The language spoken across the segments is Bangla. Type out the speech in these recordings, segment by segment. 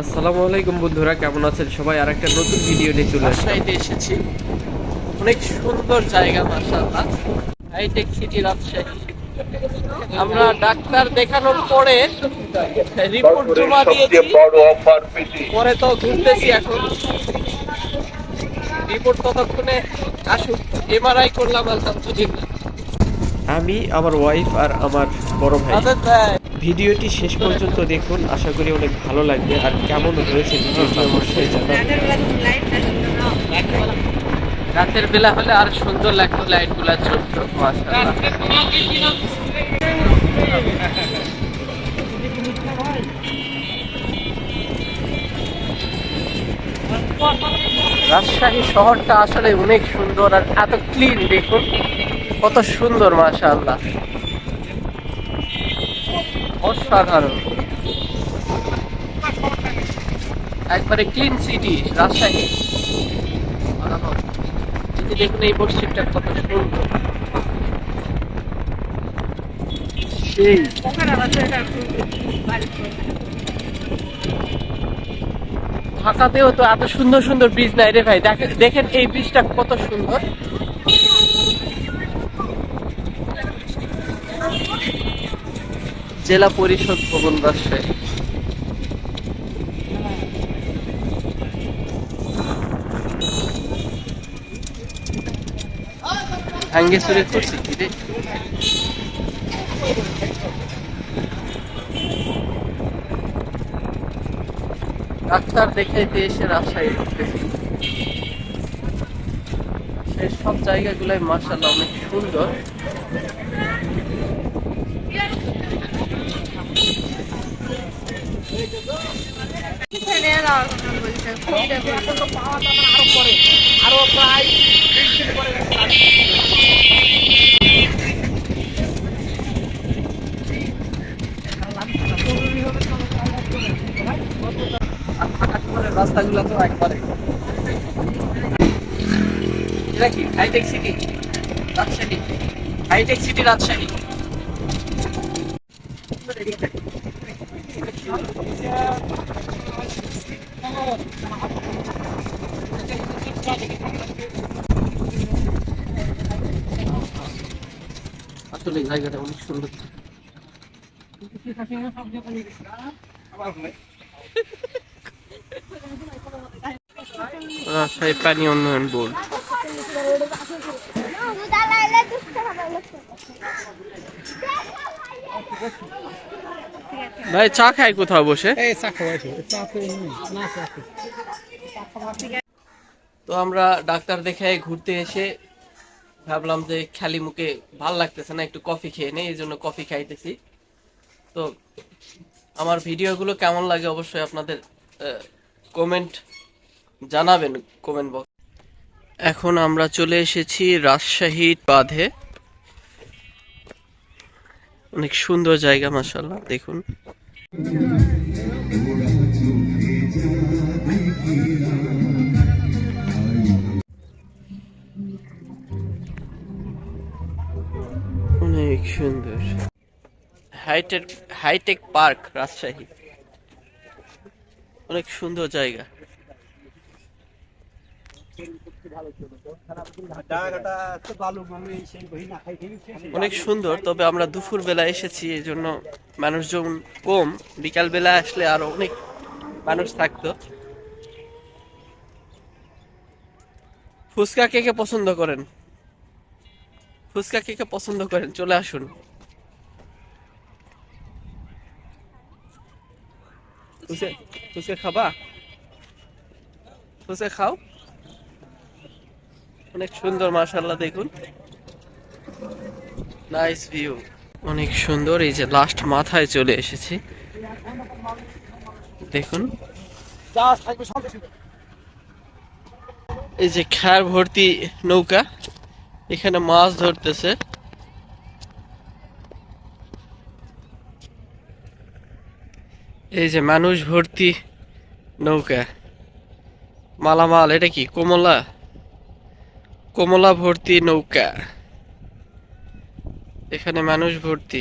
আসসালামু আলাইকুম বন্ধুরা, কেমন আছেন সবাই? আর একটা নতুন ভিডিও নিয়ে চলে রাজশাহীতে এসেছি। অনেক সুন্দর জায়গা মাশাআল্লাহ। Hitech city Rajshahi. আমরা ডাক্তার দেখানোর পরে রিপোর্ট জমা দিয়েছি, পরে তো ঘুরতেছি এখন। রিপোর্ট ততক্ষণে আসুক। এমআরআই করলাম আলহামদুলিল্লাহ। আমি, আমার ওয়াইফ আর আমার বড় ভাই। ভিডিওটি শেষ পর্যন্ত দেখুন, আশা করি অনেক ভালো লাগবে। আর কেমন হয়েছে ভিডিওটি অবশ্যই জানাবেন। রাতের বেলা হলে আর সুন্দর লাগতো, লাইট গুলা ছোট্ট মাশাআল্লাহ। রাজশাহী শহরটা আসলে অনেক সুন্দর আর এত ক্লিন, দেখুন কত সুন্দর মাশাআল্লাহ, অসাধারণ। একবারে ক্লিন সিটি রাজশাহী। দেখুন এই মসজিদটা কত সুন্দর, সেই ঢাকাতেও তো এত সুন্দর সুন্দর ব্রিজ নাই রে ভাই। দেখেন এই ব্রিজটা কত সুন্দর। জেলা পরিষদ ভবন রাজশাহী। ভাঙ্গে চুরে করছি কি রে। ডাক্তার দেখাইতে এসে রাজশাহী ঢুকতেছি। সেই সব জায়গাগুলাই মাশাআল্লাহ অনেক সুন্দর। রাস্তাগুলো তো একবারে, এটা কি hitech city Rajshahi? Hitech city Rajshahi. আসলে জায়গাটা অনেক সুন্দর। রাজশাহী পানি উন্নয়ন বোর্ড। ভাই চা খাই কোথাও বসে? তো আমরা ডাক্তার দেখে ঘুরতে এসে ভাবলাম যে খালি মুখে ভাল লাগতেছে না, একটু কফি খেয়ে নেই, এই জন্য কফি খাইতেছি। তো আমার ভিডিওগুলো কেমন লাগে অবশ্যই আপনাদের কমেন্ট জানাবেন কমেন্ট বক্স। এখন আমরা চলে এসেছি রাজশাহী বাঁধে। অনেক সুন্দর জায়গা মাশাআল্লাহ, দেখুন। অনেক সুন্দর হাইটেক পার্ক রাজশাহী। অনেক সুন্দর জায়গা। অনেক সুন্দর, তবে আমরা দুপুর বেলা এসেছি এই জন্য মানুষজন কম। বিকাল বেলা আসলে আরো অনেক মানুষ থাকতো। ফুচকা কে কে পছন্দ করেন? ফুচকা কে কে পছন্দ করেন চলে আসুন। ফুচকা খাবা? ফুচকা খাও। অনেক সুন্দর মাশাআল্লাহ, দেখুন নাইস ভিউ। অনেক সুন্দর। এই যে লাস্ট মাথায় চলে এসেছি, দেখুন। এই যে খার ভর্তি নৌকা, এখানে মাছ ধরতেছে। এই যে মানুষ ভর্তি নৌকা, মালামাল। এটা কি কমলা? কমলা ভর্তি নৌকা, এখানে মানুষ ভর্তি।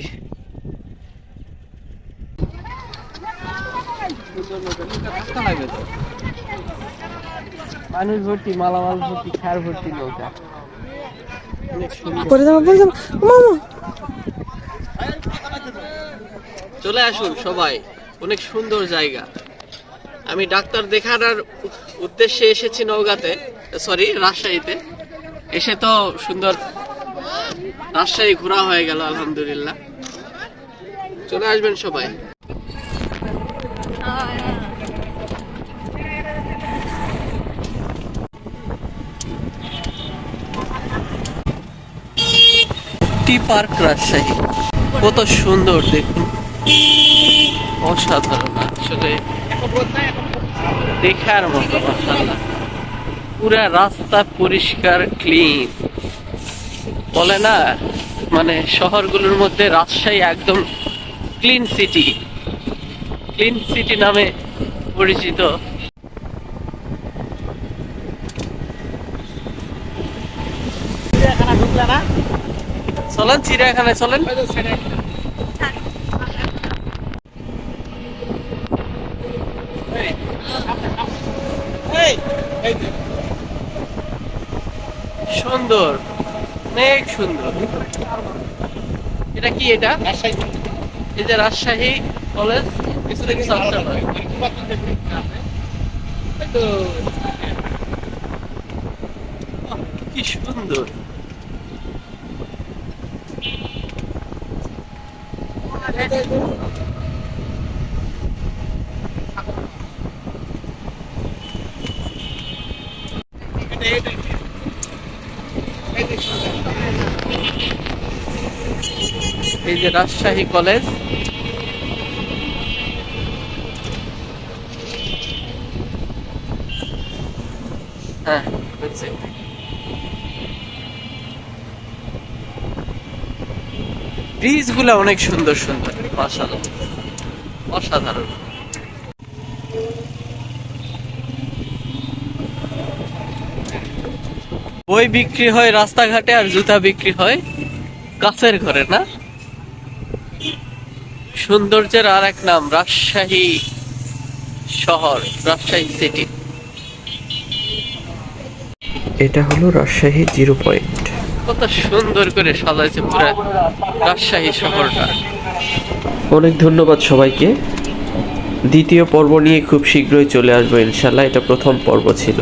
সুন্দর নৌকা, নৌকা ধাক্কা লাগবে তো। মানুষ ভর্তি, মালামাল ভর্তি, খার ভর্তি নৌকা। অনেক সুন্দর। চলে আসুন সবাই, অনেক সুন্দর জায়গা। আমি ডাক্তার দেখানোর উদ্দেশ্যে এসেছি নওগাঁতে, সরি রাজশাহীতে। এসে তো সুন্দর রাজশাহী ঘোরা হয়ে গেল আলহামদুলিল্লাহ। চলে আসবেন সবাই। টি পার্ক রাজশাহী কত সুন্দর দেখুন, অসাধারণ আসলে দেখার মতো। মাশাআল্লাহ, পুরা রাস্তা পরিষ্কার ক্লিন। বলে না মানে শহরগুলোর মধ্যে রাজশাহী একদম ক্লিন সিটি, ক্লিন সিটি নামে পরিচিত। চিড়িয়াখানা ঢুকলে না? চলেন চিড়িয়াখানায় চলেন। সুন্দর, অনেক সুন্দর। এটা কি? এটা এই যে রাজশাহী কলেজ, পিছনে কিছু আসছে না? কি সুন্দর। এই যে রাজশাহী কলেজ, হ্যাঁ বুঝছি। ব্রিজ গুলা অনেক সুন্দর সুন্দর, মাশাআল্লাহ, অসাধারণ। বই বিক্রি হয় রাস্তাঘাটে আর জুতা বিক্রি হয় কাছের ঘরে, না? সৌন্দর্যের আর এক নাম রাজশাহী শহর, রাজশাহী সিটি। এটা হলো রাজশাহী 0 পয়েন্ট। কত সুন্দর করে সাজাইছে পুরো রাজশাহী শহরটা। অনেক ধন্যবাদ সবাইকে। দ্বিতীয় পর্ব নিয়ে খুব শীঘ্রই চলে আসবো ইনশাল্লাহ। এটা প্রথম পর্ব ছিল।